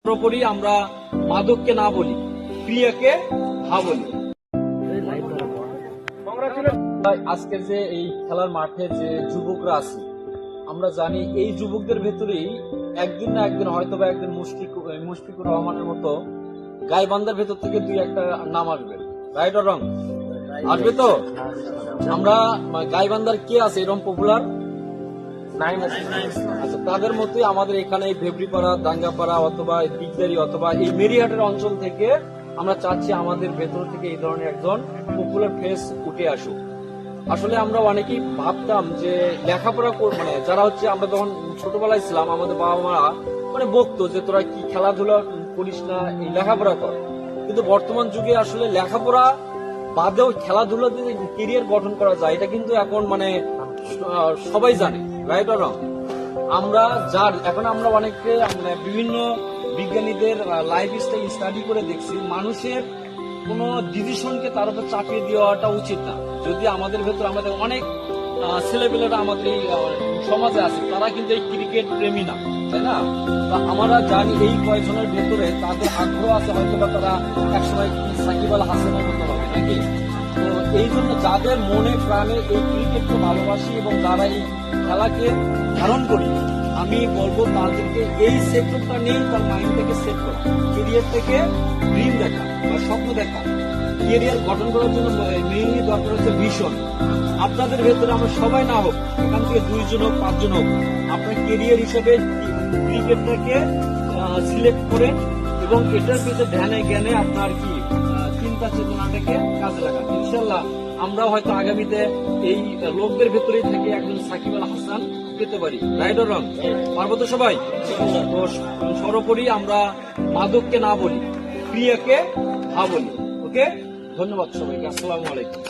সর্বোপরি আমরা মাদককে না বলি, ক্রিয়াকে হা বলি। আজকের যে এই খেলার মাঠে যে যুবকরা আছে, আমরা জানি এই যুবকদের ভেতরেই একদিন না একদিন হয়তো বা একদিন মুশফিকুর রহমানের মতো গাইবান্ধার ভেতর থেকে দুই একটা নাম আসবে। Right or wrong? আসবে তো? আমরা গাইবান্ধার কে আছে এরকম পপুলার? আচ্ছা, তাদের মতোই আমাদের এখানে ভেবরিপাড়া, দাঙ্গাপাড়া অথবা দিকদারি অথবা এই মেরিহাটের অঞ্চল থেকে আমরা চাচ্ছি আমাদের ভেতর থেকে এই ধরনের একজন পপুলার ফেস উঠে আসুক। আসলে আমরা অনেকেই ভাবতাম যে লেখাপড়া মানে যারা হচ্ছে, আমরা যখন ছোটবেলায় ছিলাম আমাদের বাবা মারা মানে বকতো যে তোরা কি খেলাধুলা করিস না, এই লেখাপড়া কর। কিন্তু বর্তমান যুগে আসলে লেখাপড়া বাদেও খেলাধুলা দিয়ে কেরিয়ার গঠন করা যায়, এটা কিন্তু এখন মানে সবাই জানে। Right or wrong? আমরা এখন আমরা অনেকে বিভিন্ন বিজ্ঞানীদের লাইফ স্টাইল স্টাডি করে দেখছি, মানুষের কোনো ডিসিশনকে তার উপর চাপিয়ে দেওয়াটা উচিত না। যদি আমাদের ভেতর আমাদের অনেক ছেলেপেলেরা আমাদের এই সমাজে আছে, তারা কিন্তু এই ক্রিকেট প্রেমী না, তাই না? তা আমরা জানি এই কয়েকজনের ভেতরে তাদের আগ্রহ আছে, হয়তো বা তারা একসময় সাকিব আল হাসানের মতো হবে নাকি। তো এই জন্য যাদের মনে প্রাণে এই ক্রিকেটকে ভালোবাসি এবং যারা এই খেলাকে ধারণ করি, আমি বলবো তাদেরকে এই সেক্টরটা নিয়ে তার মাইন্ডটাকে সেট করা, কেরিয়ার থেকে ড্রিম দেখা বা স্বপ্ন দেখা। কেরিয়ার গঠন করার জন্য মেইনলি দরকার হচ্ছে ভিশন। আপনাদের ভেতরে আমরা সবাই না হোক, এখান থেকে 2 জন হোক 5 জন হোক, আপনার কেরিয়ার হিসেবে ক্রিকেটটাকে সিলেক্ট করেন এবং এটার পিছনে ধ্যানে জ্ঞানে আপনার কি চিন্তা চেতনাটাকে কাজে লাগান। ইনশাল্লাহ আমরা হয়তো আগামীতে এই লোকদের ভেতরে থেকে একজন সাকিব আল হাসান পেতে পারি। Right or wrong? পারবো তো সবাই? তো সর্বোপরি আমরা মাদককে না বলি, ক্রিয়াকে হা বলি। ওকে, ধন্যবাদ সবাইকে। আসসালামু আলাইকুম।